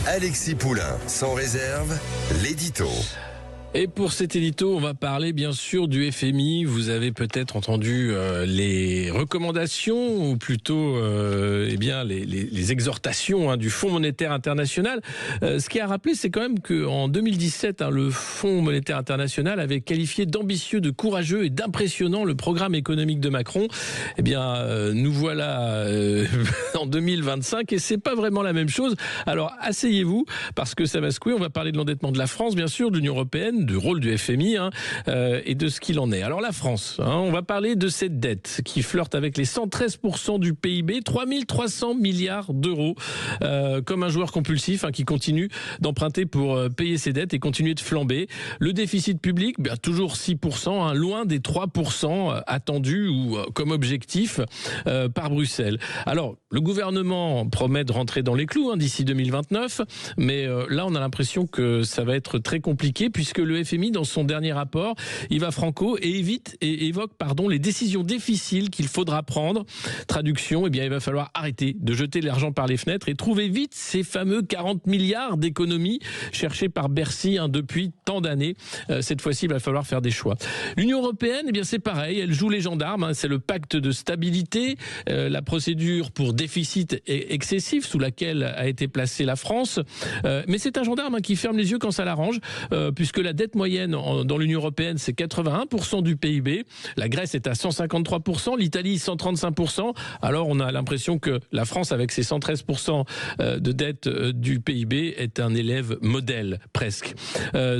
Alexis Poulain, sans réserve, l'édito. Et pour cet édito, on va parler bien sûr du FMI. Vous avez peut-être entendu les recommandations, ou plutôt les exhortations du Fonds monétaire international. Ce qui a rappelé, c'est quand même qu'en 2017, le Fonds monétaire international avait qualifié d'ambitieux, de courageux et d'impressionnant le programme économique de Macron. Eh bien, nous voilà en 2025 et c'est pas vraiment la même chose. Alors, asseyez-vous parce que ça va secouer. On va parler de l'endettement de la France, bien sûr, de l'Union européenne, du rôle du FMI et de ce qu'il en est. Alors la France, on va parler de cette dette qui flirte avec les 113% du PIB, 3300 milliards d'euros, comme un joueur compulsif qui continue d'emprunter pour payer ses dettes et continuer de flamber. Le déficit public, toujours 6%, loin des 3% attendus ou comme objectif par Bruxelles. Alors, le gouvernement promet de rentrer dans les clous d'ici 2029, mais là on a l'impression que ça va être très compliqué puisque le FMI, dans son dernier rapport, il va franco et évoque les décisions difficiles qu'il faudra prendre. Traduction, il va falloir arrêter de jeter l'argent par les fenêtres et trouver vite ces fameux 40 milliards d'économies cherchées par Bercy depuis tant d'années. Cette fois-ci, il va falloir faire des choix. L'Union européenne, c'est pareil, elle joue les gendarmes. C'est le pacte de stabilité, la procédure pour déficit excessif sous laquelle a été placée la France. Mais c'est un gendarme qui ferme les yeux quand ça l'arrange, puisque la dette moyenne dans l'Union européenne, c'est 81% du PIB. La Grèce est à 153%, l'Italie 135%. Alors on a l'impression que la France, avec ses 113% de dette du PIB, est un élève modèle, presque.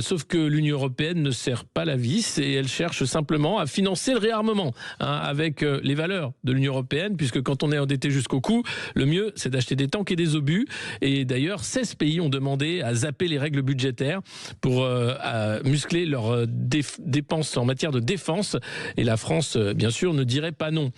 Sauf que l'Union européenne ne serre pas la vis et elle cherche simplement à financer le réarmement avec les valeurs de l'Union européenne, puisque quand on est endetté jusqu'au cou, le mieux, c'est d'acheter des tanks et des obus. Et d'ailleurs, 16 pays ont demandé à zapper les règles budgétaires pour muscler leurs dépenses en matière de défense, et la France, bien sûr, ne dirait pas non.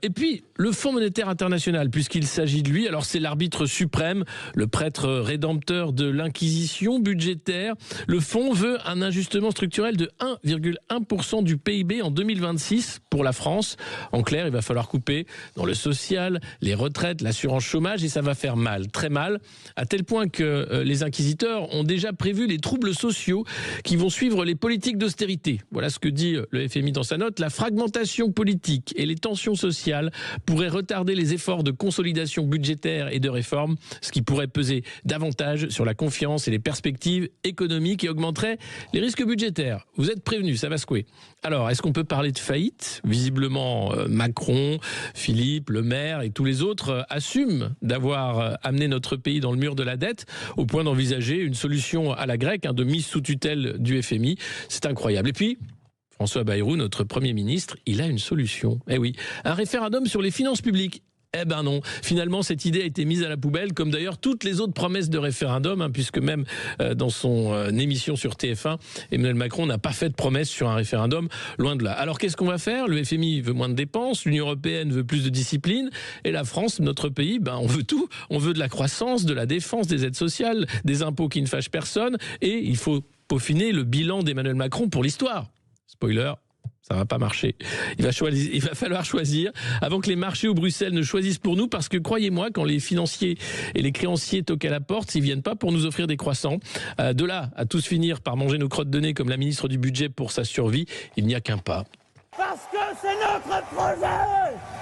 Et puis, le Fonds monétaire international, puisqu'il s'agit de lui, alors c'est l'arbitre suprême, le prêtre rédempteur de l'inquisition budgétaire. Le Fonds veut un ajustement structurel de 1,1% du PIB en 2026 pour la France. En clair, il va falloir couper dans le social, les retraites, l'assurance chômage, et ça va faire mal, très mal, à tel point que les inquisiteurs ont déjà prévu les troubles sociaux qui vont suivre les politiques d'austérité. Voilà ce que dit le FMI dans sa note. La fragmentation politique et les tensions sociales pourraient retarder les efforts de consolidation budgétaire et de réforme, ce qui pourrait peser davantage sur la confiance et les perspectives économiques et augmenterait les risques budgétaires. Vous êtes prévenus, ça va secouer. Alors, est-ce qu'on peut parler de faillite ? Visiblement, Macron, Philippe, Le Maire et tous les autres assument d'avoir amené notre pays dans le mur de la dette au point d'envisager une solution à la grecque, de mise sous tutelle du FMI. C'est incroyable. Et puis, François Bayrou, notre Premier ministre, il a une solution. Eh oui, un référendum sur les finances publiques. Eh ben non, finalement cette idée a été mise à la poubelle, comme d'ailleurs toutes les autres promesses de référendum, puisque même dans son émission sur TF1, Emmanuel Macron n'a pas fait de promesse sur un référendum, loin de là. Alors qu'est-ce qu'on va faire ? Le FMI veut moins de dépenses, l'Union européenne veut plus de discipline, et la France, notre pays, on veut tout. On veut de la croissance, de la défense, des aides sociales, des impôts qui ne fâchent personne, et il faut peaufiner le bilan d'Emmanuel Macron pour l'histoire. Spoiler, ça va pas marcher. Il va falloir choisir avant que les marchés ou Bruxelles ne choisissent pour nous, parce que croyez-moi, quand les financiers et les créanciers toquent à la porte, ils viennent pas pour nous offrir des croissants. De là à tous finir par manger nos crottes de nez comme la ministre du budget pour sa survie, il n'y a qu'un pas. Parce que c'est notre projet!